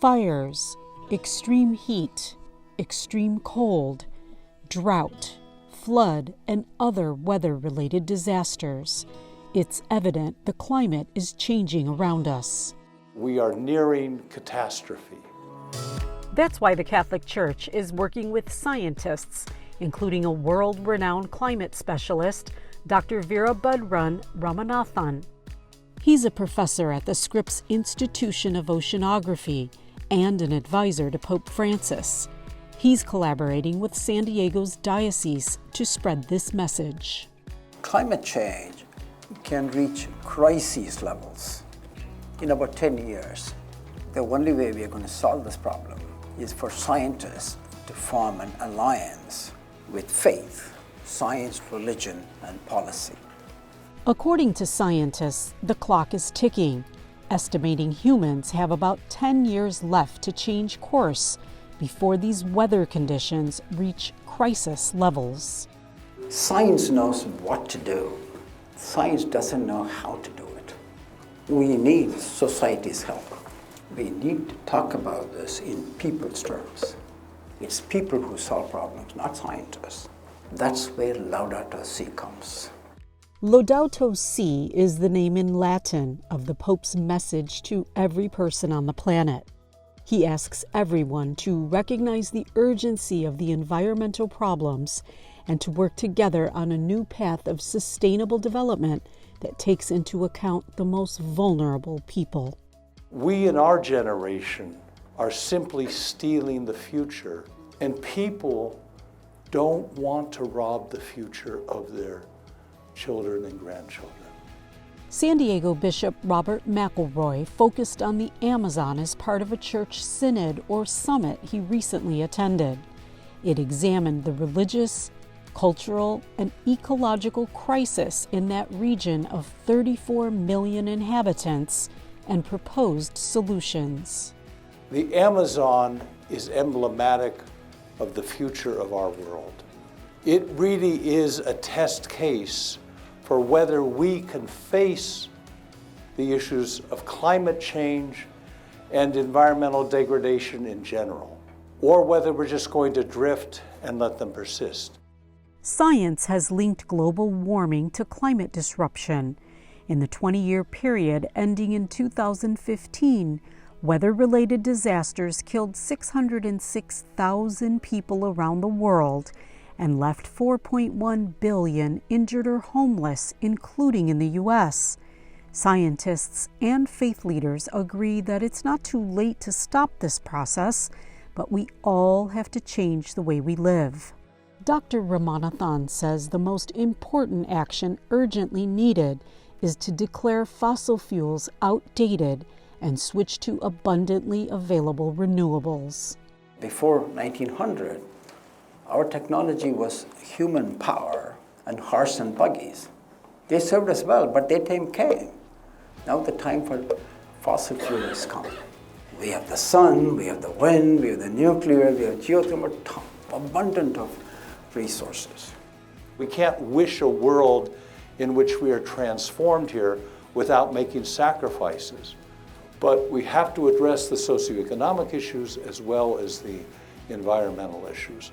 Fires, extreme heat, extreme cold, drought, flood, and other weather-related disasters. It's evident the climate is changing around us. We are nearing catastrophe. That's why the Catholic Church is working with scientists, including a world-renowned climate specialist, Dr. Veerabhadran Ramanathan. He's a professor at the Scripps Institution of Oceanography and an advisor to Pope Francis. He's collaborating with San Diego's diocese to spread this message. Climate change can reach crisis levels in about 10 years. The only way we are going to solve this problem is for scientists to form an alliance with faith, science, religion, and policy. According to scientists, the clock is ticking, estimating humans have about 10 years left to change course before these weather conditions reach crisis levels. Science knows what to do. Science doesn't know how to do it. We need society's help. We need to talk about this in people's terms. It's people who solve problems, not scientists. That's where Laudato Si comes. Laudato Si is the name in Latin of the Pope's message to every person on the planet. He asks everyone to recognize the urgency of the environmental problems and to work together on a new path of sustainable development that takes into account the most vulnerable people. We in our generation are simply stealing the future, and people don't want to rob the future of their children and grandchildren. San Diego Bishop Robert McElroy focused on the Amazon as part of a church synod or summit he recently attended. It examined the religious, cultural, and ecological crisis in that region of 34 million inhabitants and proposed solutions. The Amazon is emblematic of the future of our world. It really is a test case for whether we can face the issues of climate change and environmental degradation in general, or whether we're just going to drift and let them persist. Science has linked global warming to climate disruption. In the 20-year period ending in 2015, weather-related disasters killed 606,000 people around the world and left 4.1 billion injured or homeless, including in the U.S. Scientists and faith leaders agree that it's not too late to stop this process, but we all have to change the way we live. Dr. Ramanathan says the most important action urgently needed is to declare fossil fuels outdated and switch to abundantly available renewables. Before 1900, our technology was human power and horse and buggies. They served us well, but their time came. Now the time for fossil fuel has come. We have the sun, we have the wind, we have the nuclear, we have geothermal, abundant of resources. We can't wish a world in which we are transformed here without making sacrifices. But we have to address the socioeconomic issues as well as the environmental issues.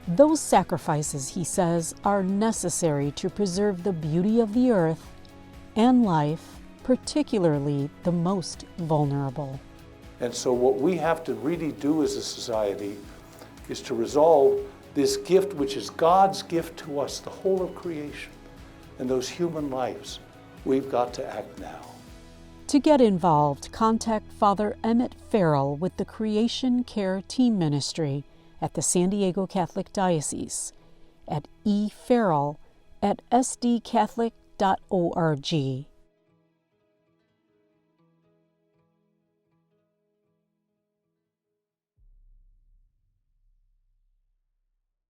Those sacrifices, he says, are necessary to preserve the beauty of the earth and life, particularly the most vulnerable. And so what we have to really do as a society is to resolve this gift, which is God's gift to us, the whole of creation, and those human lives. We've got to act now. To get involved, contact Father Emmett Farrell with the Creation Care Team Ministry at the San Diego Catholic Diocese at efarrell@sdcatholic.org.